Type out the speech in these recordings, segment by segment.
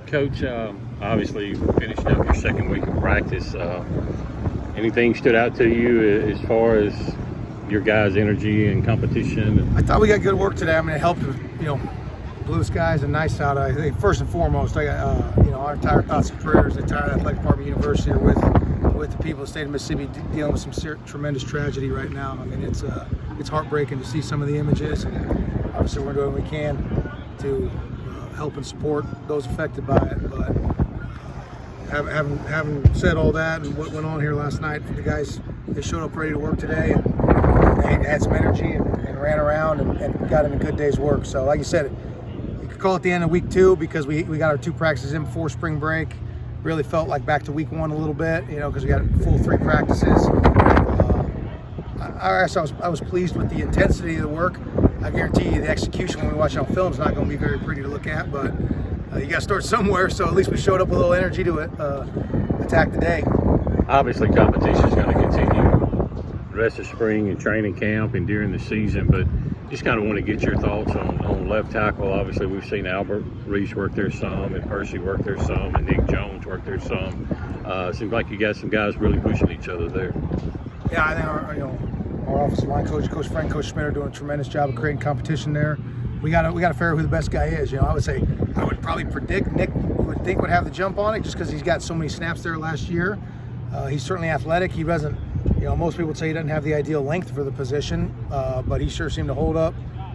Coach, obviously finishing up your second week of practice. Anything stood out to you as far as your guys' energy and competition? I thought we got good work today. I mean, it helped, blue skies and nice out. I think first and foremost, I got, our entire thoughts and prayers, the entire athletic department, university, are with the people of the state of Mississippi dealing with some tremendous tragedy right now. I mean, it's heartbreaking to see some of the images, and obviously we're doing what we can to help and support those affected by it. But having said all that and what went on here last night, the guys, they showed up ready to work today, and they had some energy and ran around and got in a good day's work. So like you said, you could call it the end of week 2 because we got our 2 practices in before spring break. Really felt like back to week 1 a little bit, because we got full 3 practices. I was pleased with the intensity of the work. I guarantee you the execution when we watch it on film is not going to be very pretty to look at, but you got to start somewhere, so at least we showed up with a little energy to attack the day. Obviously competition is going to continue the rest of spring and training camp and during the season, but just kind of want to get your thoughts on left tackle. Obviously we've seen Albert Reese work there some, and Percy work there some, and Nick Jones work there some. Seems like you got some guys really pushing each other there. Yeah, I think our offensive line coach, Coach Frank, Coach Schmidt are doing a tremendous job of creating competition there. We got to figure out who the best guy is. I would probably predict Nick would have the jump on it just because he's got so many snaps there last year. He's certainly athletic. He doesn't, most people would say he doesn't have the ideal length for the position, but he sure seemed to hold up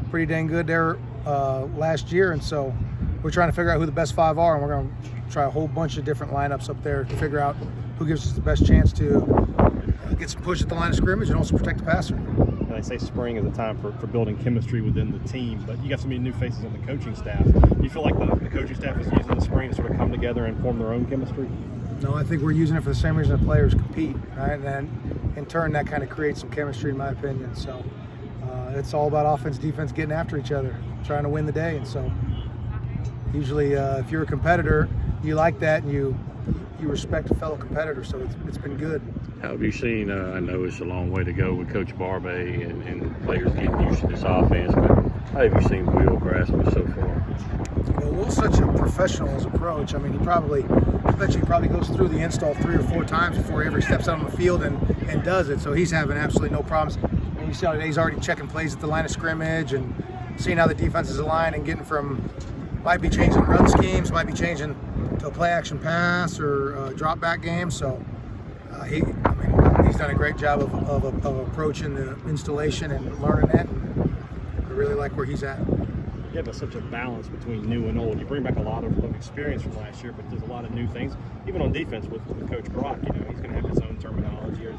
pretty dang good there last year. And so we're trying to figure out who the best 5 are, and we're going to try a whole bunch of different lineups up there to figure out who gives us the best chance to get some push at the line of scrimmage and also protect the passer. And I say spring is a time for building chemistry within the team, but you got so many new faces on the coaching staff. Do you feel like the coaching staff is using the spring to sort of come together and form their own chemistry? No, I think we're using it for the same reason the players compete, right? And then in turn that kind of creates some chemistry in my opinion. So it's all about offense, defense getting after each other, trying to win the day. And so usually if you're a competitor, you like that and you respect a fellow competitor, so it's been good. How have you seen, I know it's a long way to go with Coach Barbay and players getting used to this offense, but how have you seen Will grasp it so far? Well, Will's such a professional in his approach. I mean, I bet he probably goes through the install 3 or 4 times before he ever steps out on the field and does it, so he's having absolutely no problems. And you see how he's already checking plays at the line of scrimmage and seeing how the defense is aligned and getting might be changing run schemes, might be changing to a play action pass or a drop back game. So he's done a great job of approaching the installation and learning it. And I really like where he's at. You have such a balance between new and old. You bring back a lot of experience from last year, but there's a lot of new things. Even on defense with Coach Brock, he's going to have his own terminology or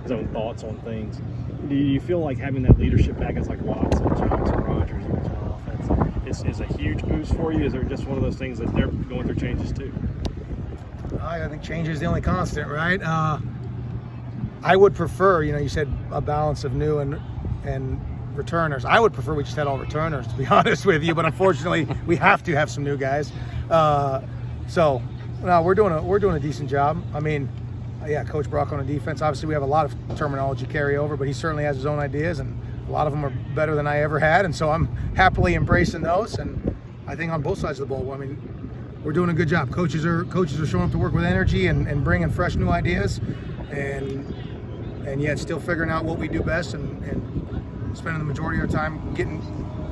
his own thoughts on things. Do you feel like having that leadership back as like Watson, Johnson, Rogers, and offense is a huge boost for you? Is there just one of those things that they're going through changes too? I think change is the only constant, right? I would prefer, you said a balance of new and returners. I would prefer we just had all returners, to be honest with you, but unfortunately we have to have some new guys. So no, we're doing a decent job. I mean, Coach Brock on the defense, obviously we have a lot of terminology carry over, but he certainly has his own ideas, and a lot of them are better than I ever had, and so I'm happily embracing those. And I think on both sides of the ball, I mean, we're doing a good job. Coaches are showing up to work with energy and bringing fresh new ideas, and yet still figuring out what we do best and spending the majority of our time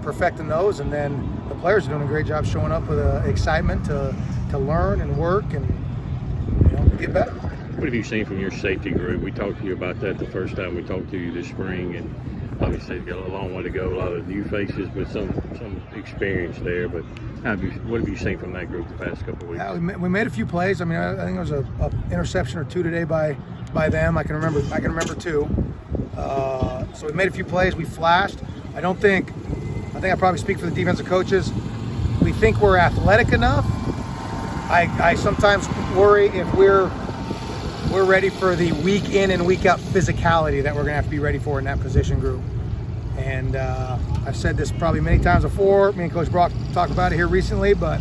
perfecting those. And then the players are doing a great job showing up with excitement to learn and work and get better. What have you seen from your safety group? We talked to you about that the first time we talked to you this spring, and obviously you've got a long way to go, a lot of new faces, but some experience there. But what have you seen from that group the past couple of weeks? Yeah, we made a few plays. I mean, I think there was a interception or 2 today by them. I can remember 2. So we made a few plays. We flashed. I think I probably speak for the defensive coaches. We think we're athletic enough. I sometimes worry if we're ready for the week in and week out physicality that we're going to have to be ready for in that position group. And I've said this probably many times before. Me and Coach Brock talked about it here recently, but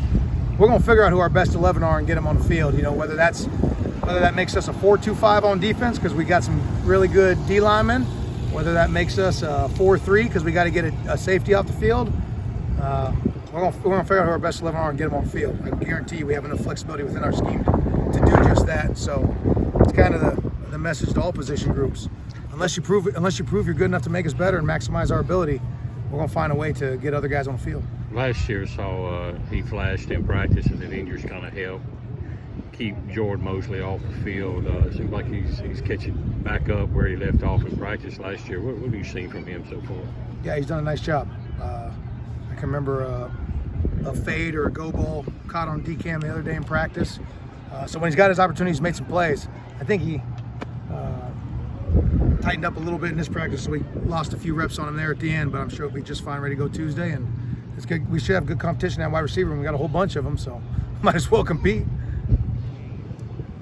we're going to figure out who our best 11 are and get them on the field. Whether that makes us a 4-2-5 on defense because we got some really good D linemen, whether that makes us a 4-3 because we got to get a safety off the field. we're gonna figure out who our best 11 are and get them on the field. I guarantee you we have enough flexibility within our scheme to do just that. So it's kind of the message to all position groups. Unless you prove you're good enough to make us better and maximize our ability, we're gonna find a way to get other guys on the field. Last year saw he flashed in practice, and then injuries kind of helped keep Jordan Mosley off the field. It seems like he's catching back up where he left off in practice last year. What have you seen from him so far? Yeah, he's done a nice job. I can remember a fade or a go ball caught on D-cam the other day in practice. So when he's got his opportunities, he's made some plays. I think he tightened up a little bit in this practice, so we lost a few reps on him there at the end, but I'm sure he'll be just fine, ready to go Tuesday. And it's good. We should have good competition at wide receiver, and we got a whole bunch of them, so might as well compete.